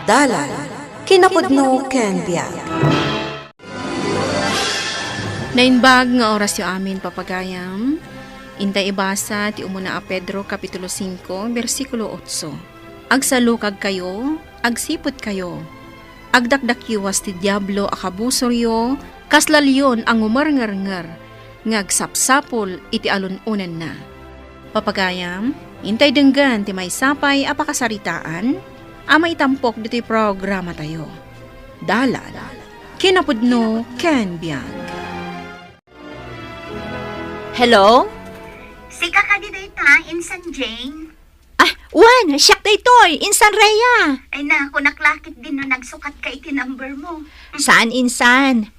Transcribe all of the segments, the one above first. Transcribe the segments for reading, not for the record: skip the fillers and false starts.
Dalan, kinapudno ken biag. Nainbag nga oras yu amin papagayam. Intay ibasa ti umuna a Pedro Kapitulo 5, versikulo 8. Agsalukag kayo, agsipot kayo. Agdakdakiwas ti Diablo akabusoryo, kaslalyon ang umarngar-ngar, ngagsapsapol iti alununan na. Papagayam, intay denggan ti may sapay apakasaritaan, amay tampok dito'y programa tayo. Dalan, kinapudno ken biag. Hello? Sika ka di dayta, Insan Jane. Wan, siyak da ito'y, Insan Rhea. Ay na, kung naklakit din no nagsukat ka iti number mo. Saan, Insan?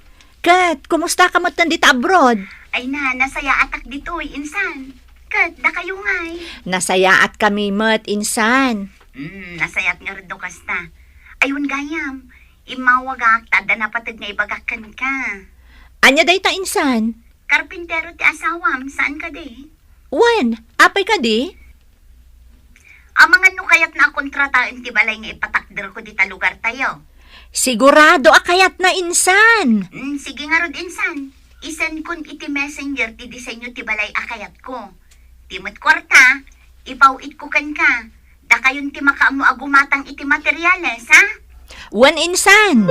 Kat, kumusta ka mo tandita abroad? Ay na, nasaya atak dito'y, Insan. Kat, da kayo nga'y. Nasaya at kami mat, Insan. Nasayat nga rin do kasta. Ayun gayam, imawagak, tada na patag nga ibagakan ka. Anya da ita, Insan? Karpintero ti asawam, saan ka di? Wan, apay ka di? Ang mga nukayat na kontrataan ti balay nga ipatakder ko dita lugar tayo. Sigurado akayat na, Insan. Sige nga ron, Insan. Isan kun iti messenger ti disenyo ti balay akayat ko. Timot kwarta, ipawit ko kan ka. Da kayon ti makaamu agumatang iti materyales, ha? Wan, Insan.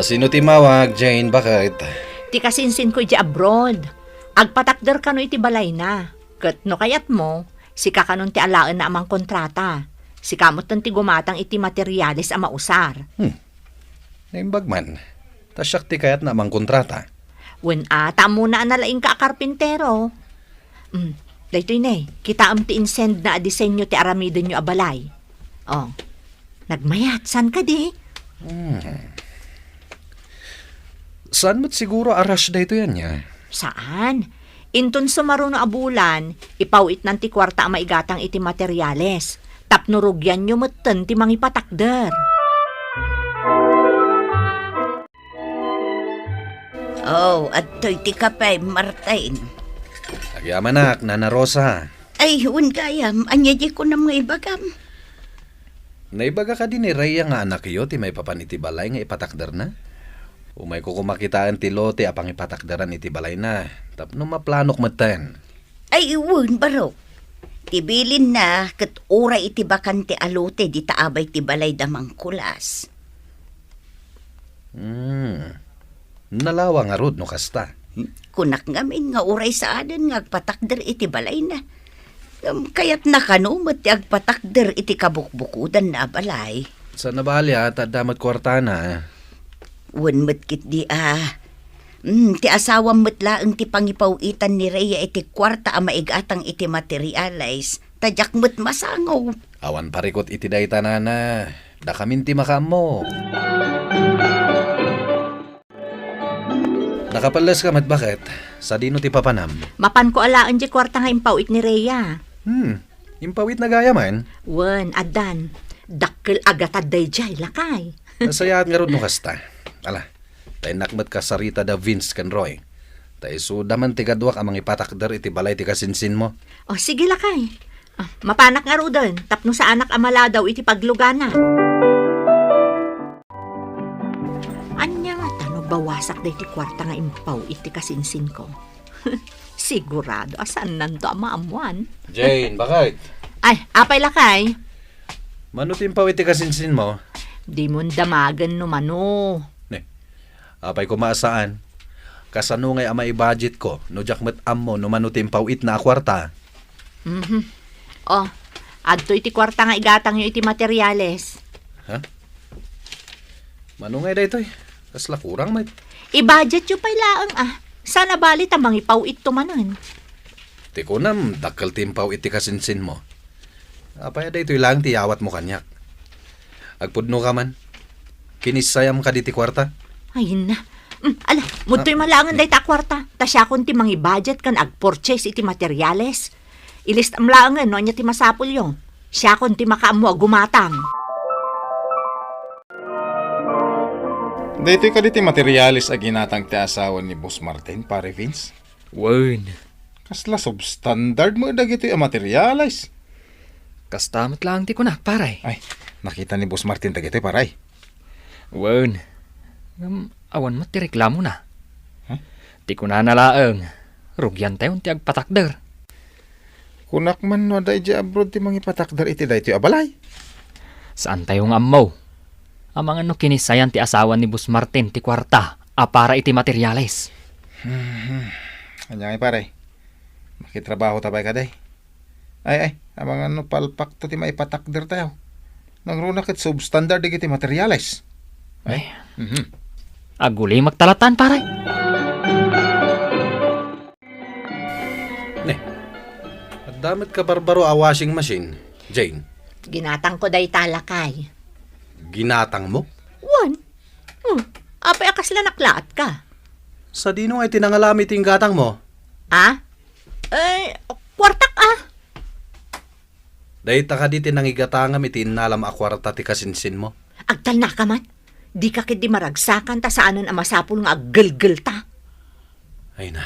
Sino ti mawag, Jane? Bakit? Ti kasinsin ko di abroad. Agpatakder ka no iti balay na. Kat no kayat mo, si kakanon ti alaan na amang kontrata. Si kamot ti gumatang iti materyales a mausar. Naimbag man. Tasyak ti kayat na amang kontrata. Wen tamo na analaing ka karpintero. Daytoy ne, kita am ti insend na disenyo ti aramidon nyo abalay. Oh, nagmayat, san ka di? Saan mo't siguro arash da ito yan niya? Saan? Inton sumaro na abulan, ipawit ng ti kwarta ang maigatang iti materyales. Tapnurugyan nyo matan ti mangipatakder. Oh, at to'y ti kapay, Martin. Agyamanak, Nana Rosa. Ay, hun gayam, anya di ko na mga ibagam. Naibaga ka din ni Rhea nga anak yo, ti may papaniti balay nga ipatakder na? Umay ko kumakitaan ti lote apang ipatakderan iti balay na. Tapno maplanok matan. Ay, hun, baro. Tibilin na, kat ura iti bakan ti alote, di taabay ti balay damang kulas. Nalawa nga rod no kasta. Kunak ngamin nga uray sa adan nga agpatakder iti balay na. Kaya't nakanumot ti agpatakder iti kabukbukudan na balay. Sa nabali at damat kwartana. Wanmat kit di ti asawang matlaang ti pangipawitan ni Rhea iti kwarta a maigatang iti materialize. Tadyak mat masangaw. Awan parikot iti dayta nana. Da kamin ti makamo. Nakapalas ka mat bakit? Sa dino ti papanam? Mapan ko alaan di kwarta nga impawit ni Rhea. Impawit na gaya man. Wan, adan. Dakkel agatad day jay lakay. Nasayat nga rod no kasta. Ala, tayo nakmat ka sarita da Vince kan Roy. Tayo sudaman ti kadwak amang ipatakder iti balay ti kasinsin mo. O sige lakay. Mapanak nga rodon. Tapno sa anak amala daw iti paglugana. Anya nga tano bawasak day ti kwarta nga impaw iti kasinsin ko. Sigurado asan nanto amaamuan. Jane, bakit? Ay, apay lakay. Manutin pa iti kasinsin mo? Di mo damagan no mano. Apay ko maasaan. Kasano ngay ama i-budget ko, no jakmet ammo no manutin pawit na kwarta. Oh, adto iti kwarta nga igatang yung iti materyales. Ha? Mano ngay da ito eh. Kasla kurang may. I-budget yung pailaang Sana bali tamang ipawit to manan. Ti ko nam, dakal timpaw iti kasinsin mo. Apay da ito lang tiyawat mo kanyak. Agpudno ka man. Kinisayam ka di ti kwarta. Ay na. Ala, muto'y malangan day ta kwarta. Ta siya kun ti mangi budget kan ag-purchase iti materyales. Ilist am langan no anya ti masapul yung. Siya kun ti makaamu gumatang. Dito ka diti materialis a ginatang ti asawan ni Boss Martin, pare Vince. Wan. Kasla substandard mo dagito a materialis. Kastamot lang ti kunak, paray. Ay, nakita ni Boss Martin dagiti paray. Wen, awan mo ti reklamo na. Huh? Ti kunanalaeng, rugyan tayo ti agpatakder. Kunak man no day di abroad ti mangipatakder iti daytoy abalay. Saan tayo nga amaw? Amang ano kinisayan ti asawa ni Boss Martin ti kwarta, para iti materyales. Anya paray. Makitrabaho tabay ka day. Ay, amang ano palpak to ti maipatakder tayo. Nangruna ket substandard iti materyales. Ay. Aguli magtalatan, paray. At damit ka barbaro a washing machine, Jane. Ginatang ko day talakay. Ginatang mo? Wan. Apay akas lang naklaat ka. Sa dino ay tinangalami ting gatang mo? Ah? Ay, kwartak ah. Dahil ka di tinangigatangam itin nalam akwarta ti kasinsin mo. Agtal na ka man. Di ka kidi maragsakan ta saanan ang masapul nga aggelgel ta. Ay na,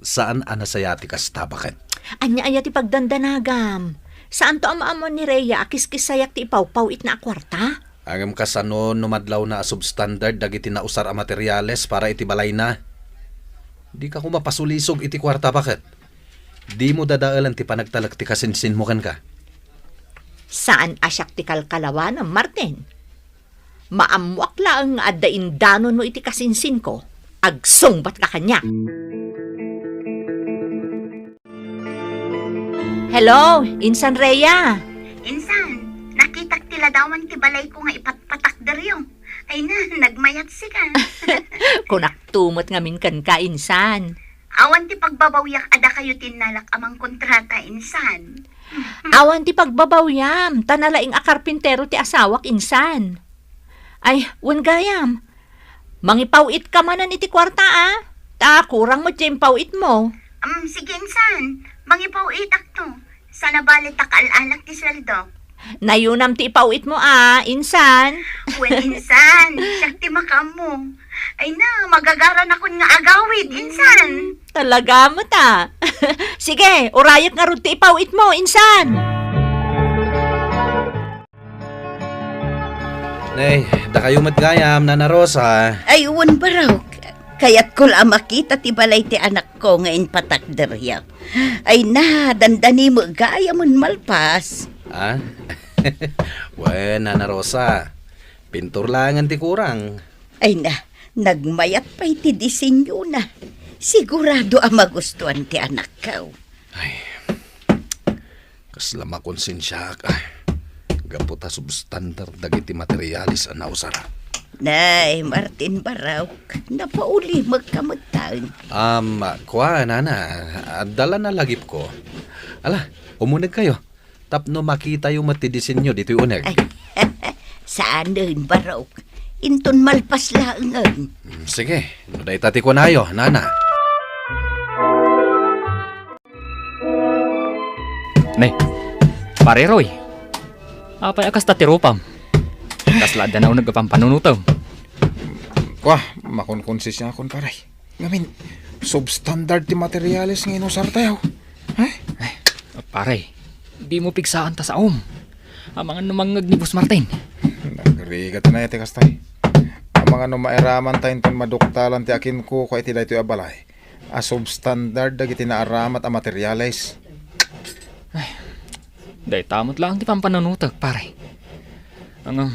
saan anasayati ka stabakan? Anya aya ti pagdandanagam. Saan to amaamon ni Rhea akis-kisayak ti ipawpaw it na akwarta? Angam ka sano numadlaw na substandard dagiti nausar a materyales para iti balay na. Di ka kumapasulisog iti kwarta bakit? Di mo dadaalan ti panagtalag ti kasinsin mo kan ka. Saan asyak ti kalkalawan ng Martin? Maamwak lang nga addain danon mo iti kasinsin ko. Agsungbat ka kanya. Hello, Insan Rhea. Insan, nakitak tila dawan ti balay ko nga ipatpatakder yung. Ay na, nagmayat si ka. Kunak tumot ngamin kan ka, Insan. Awan ti pagbabawyak ada kayo tinalak amang kontrata, Insan. Awan ti pagbabawyam, tanalaing akarpintero ti asawak, Insan. Ay, wan gayam. Mangipawit ka manan iti kwarta ah. Ta, kurang mo dyan pawit mo. Sige, Insan. Mangipawitak to. Sana balit takaalalak ti sweldo. Nayunam ti ipawit mo ah, Insan. Well, Insan, siyak ti makamo. Ay na, magagaran ako nga agawid, Insan. Talaga mo ta. Sige, urayat nga ron ti ipawit mo, Insan. Nay, da kayo matgayam, Nana Rosa. Ayun ba raw? Kaya't ko lang makita ti balay ti anak ko ngayon patakderya. Ay na, dandani mo gaya mon malpas. Ah? Wen, Nana Rosa. Pintur langan ti kurang. Ay na, nagmayat pa iti disenyo na. Sigurado ang magustuhan ti anak ko. Kasla makonsensya ka. Gaputa substandard dagiti materialis ang nausara. Nay, Martin Baraw, napauli magkamagtaan. Kwa, Nana. Dala na lagip ko. Ala, umunag kayo. Tapno makita yung matidisin nyo dito'y uneg. Ay, saan din Baraw? Inton malpas laangan. Sige, nuday tati ko na yo, Nana. Nay, pare Roy. Apay akas tatirupam. Kaslada na nagpampanunutaw. Kwa, makonkonsis niya akong paray. Ngamin, substandard ti materyales nga inusar tayo. Ay? Pare, di mo pigsaan ta sa Ang mga numangag ni Boss Martin. Nagrigat na iti kastay. Ang mga numairaman tayo ton maduktalan ti akin ko kwa iti daytoy abalay. A substandard dagiti naaramat a materyales. Day tamot lang ti pampanunutag, pare. Ang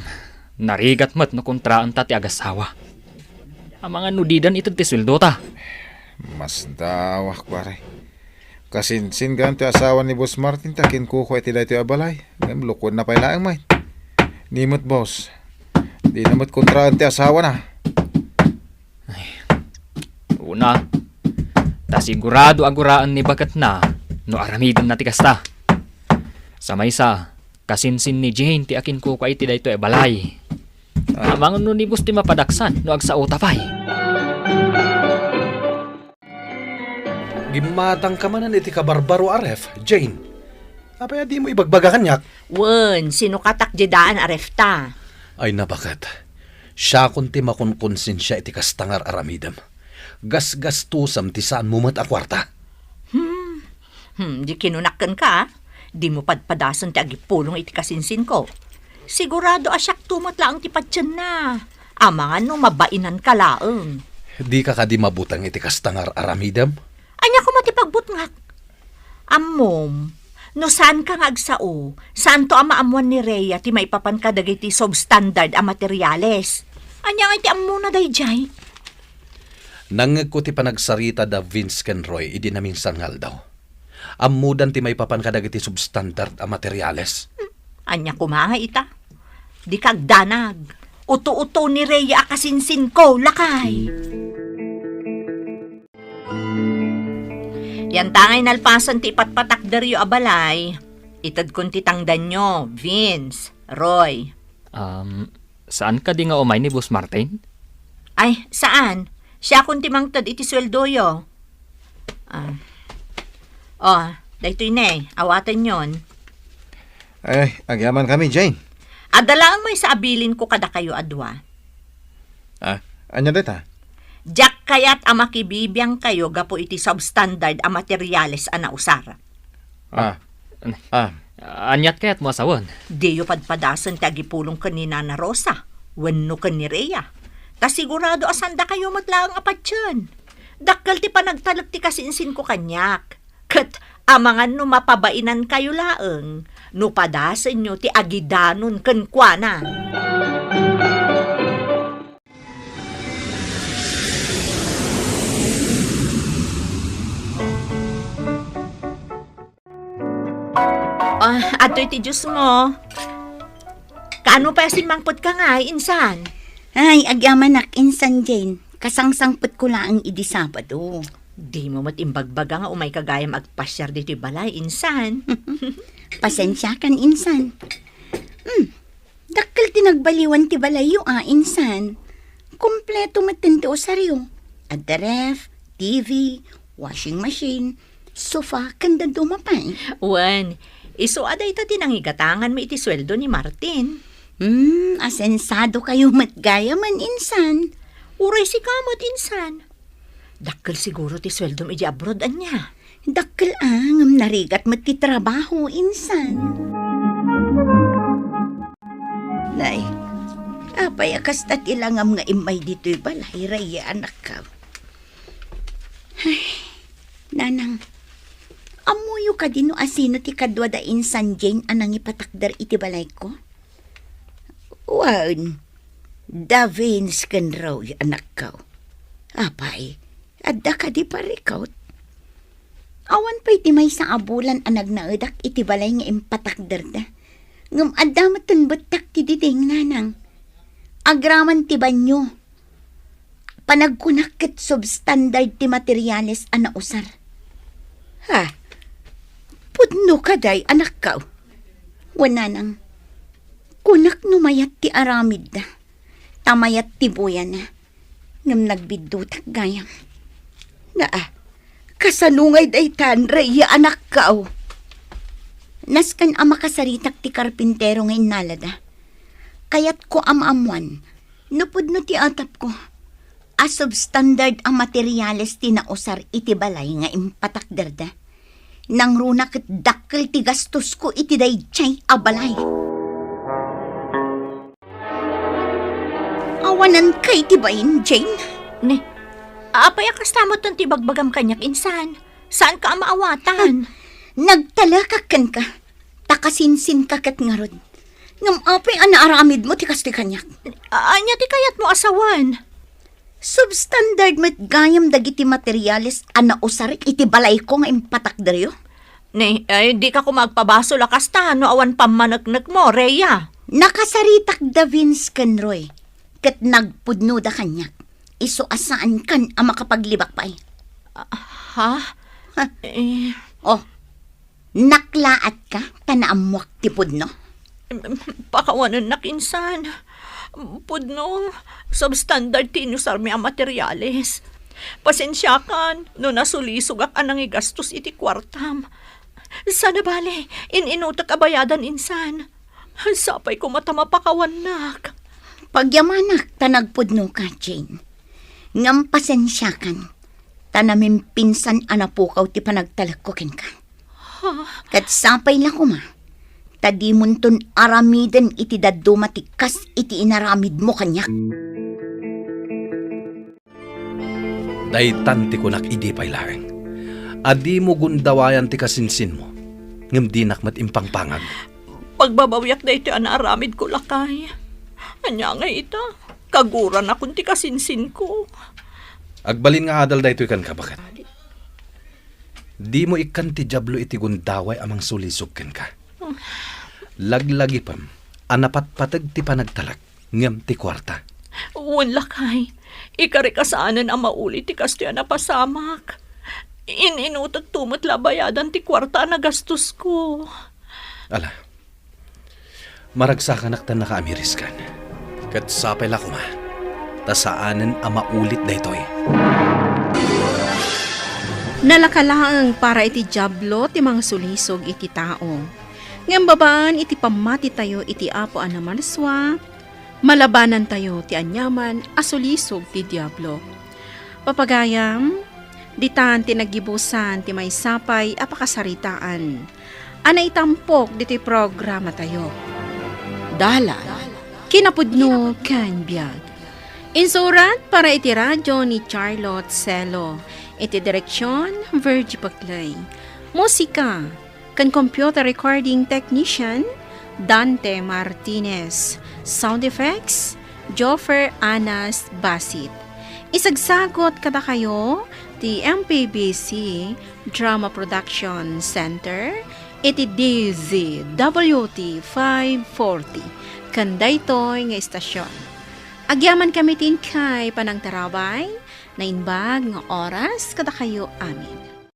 narigat mat no kontraan ta ti agasawa. Ang mga nudidan ito ti sweldo ta. Mas dawak pare. Kasinsin ganti asawa ni Boss Martin takin ko kwa iti daytoy abalay. Ngam lukod na pailaang may. Nimot boss. Di namot kontraan ti asawa na. Una, ta sigurado aguraan ni bagat na no aramidan na ti kasta. Sa maysa, kasinsin ni Jane ti akin ko kwa iti dayto e balay. Amang no ni Boss ti mapadaksan no agsa utapay. Gimatang ka manan iti kabarbaro aref, Jane. Apaya di mo ibagbaga kanyak. Wen, sino katak jedaan arefta? Ay nabakat. Siya kunti makunkonsensya iti kastangar aramidam. Gas-gastusam ti saan mo mat akwarta. Di kinunakken ka. Di mo padpadasan ti agipulong iti kasinsin ko. Sigurado asyak tumot lang ti patyan na. Amangan no mabainan ka laeng. Di ka kadi mabutang iti kastangar aramidam? Anya ko matipagbutngak. Ammom, no saan ka nga agsao? Saan to ang maamuan ni Rhea ti maipapan ka dagiti substandard a materyales? Anya nga iti ammo na dayjay? Nangeg ko ti panagsarita da Vince ken Roy, idi naming sangal daw. Ammudan ti maipapan ka dagiti substandard a materyales. Anya kumaha ita? Di kagdanag. Uto-uto ni Rhea akasinsin ko, lakay. Yan tangay nalpasan ti patpatakderyo abalay. Itad kun ti tangdan nyo, Vince, Roy. Saan ka di nga umay ni Boss Martin? Ay, saan? Siya kun ti mangtad iti sweldo yo. Daytoy ne, awatan yon. Ay, agyaman kami, Jane. Adalaang may sa abilin ko kada kayo adwa. Anya deta? Jack kayat ang makibibiyang kayo gapo iti substandard a materyales a nausar. Anyat kaya't mo asawan. Di yu padpadasan ti agipulong ka ni Nana Rosa, wenno ka ni Rhea. Ta sigurado asanda kayo matlaang apatsyan. Dakkel ti panagtalag ti kasinsin ko kanyak. Kat amangan no mapabainan kayo laeng, no padasan nyo ti agidanon kenkwana. Ato'y ti Diyos mo. Kaano pa sinmangpot ka nga, insan? Ay, agyaman nak insan Jane. Kasangsangpot ko lang idi Sabado. Di mo matimbagbaga nga umay kagayam agpasyar dito balay, insan. Pasensya kan insan. Dakkel tinagbaliwan ti balayo insan. Kompleto matindi osaryo. Adda ref, TV, washing machine, sofa, kanda dumapay. Wan, iso aday ta tinangigatangan mo iti sweldo ni Martin. Asensado kayo matgaya man insan. Uray si kamot, insan. Dakkel siguro ti sweldo mo iti abroad anya. Dakkel ngam narigat matitrabaho insan. Nay, apay akastat ilangam nga imay dito'y balay, Rhea anak ka. Ay, nanang, amuyo ka din no asino ti kadwa da insan Jane anang ipatakdar iti balay ko? Wan, da Vince ken Roy anak ka. Apay, adda ka di parikaut. Awan pa'y ti may sa abulan anag naedak iti balay nga impatakdar da. Ngam adda matanbatak ti diding nanang. Agraman ti banyo. Panagkunak ket substandard ti materyales ana usar. Ha? Pudno ka day anak ka. Wananang. Kunak numayat ti aramid da. Tamayat ti buyan na. Ngam nagbiddutak gayam. Kasanungay day tan, Rhea anak ka. Naskan ang makasaritak ti karpintero ngayon nalada. Kayat ko amamuan, nupudno ti atap ko. Substandard ang materyales ti nausar iti balay nga impatakderda. Nang runa ket dakkel ti gastos ko iti dayjay a balay. Awanan kay ti bayin, Jane? Ne, apay akastamot ng tibagbagam kanyak, insan. Saan ka maawatan? Nagtalakakan ka. Takasinsin ka kat ngarod. Ngam apay anaaramid mo ti kasti kanyak. Anya ti kayat mo asawan? Substandard met gayam dagiti materyales ana usar iti balay ko nga impatakderyo. Ne, di ka ko magpabaso lakas ta, no awan pamanagnak mo, Rhea. Nakasaritak da Vince ken Roy. Ket nagpudno da kanyak. Iso asaan kan ang makapaglibak pa Ha? Naklaat ka, tanaamuak ti pudno. Pakawanan nak, insan. Pudno, substandard tinusar mi ang materyales. Pasensya kan, no nasulisog ak anang igastos iti kwartam. Sana bale, inutak abayadan, insan. Sapay ko matama pakawanak. Pagyamanak, tanagpudno ka, Jane. Ngam pasensya kan, tanamim pinsan anapukaw ti panagtalak ko ken ka. Ha? Kat sapay la ko ma. Tadi munton aramiden iti daddo matikas iti inaramid mo kanyak. Daytan ti kunak idi pailaeng. Adi mo gundawayan ti kasinsin mo. Ngem dinak mat impangpangag. Pagbabawiak da iti anaaramid ko lakay. Anya nga ita, kaguran akong ti kasinsin ko. Agbalin nga adal daytoy kan ka bakit? Di mo ikan ti jablo iti gundaway amang sulisog ken ka. Laglagi pam, anapat patag ti panagtalak, ngem ti kwarta. Uwan lakay, ikarikasaanan ang maulit ti kastiya na pasamak. Ininutag tumot labayadan ti kwarta na gastos ko. Ala, maragsakan aktan nakaamiris kan. Kat sapay la kuma, tasaanan ang maulit daytoy. Nalakalaang para iti jablo ti mga sulisog iti tao. Ngam babaan iti pamati tayo iti apo anamarswa, malabanan tayo ti anyaman asulisog ti diablo. Papagayam, ditan ti nagibusan ti may sapay apakasaritaan. Ana itampok diti programa tayo. Dala, kinapudno ken biag. Insurat para iti radyo ni Charlotte Celo. Iti direksyon, Virgie Paclay. Musika, kan computer recording technician, Dante Martinez. Sound effects, Joffer Anas Basit. Isagsagot kada kayo, ti MPBC Drama Production Center, iti DZWT 540. Kandaytoy nga istasyon. Agyaman kami tin kay panang tarabay, na inbag nga oras kada kayo amin.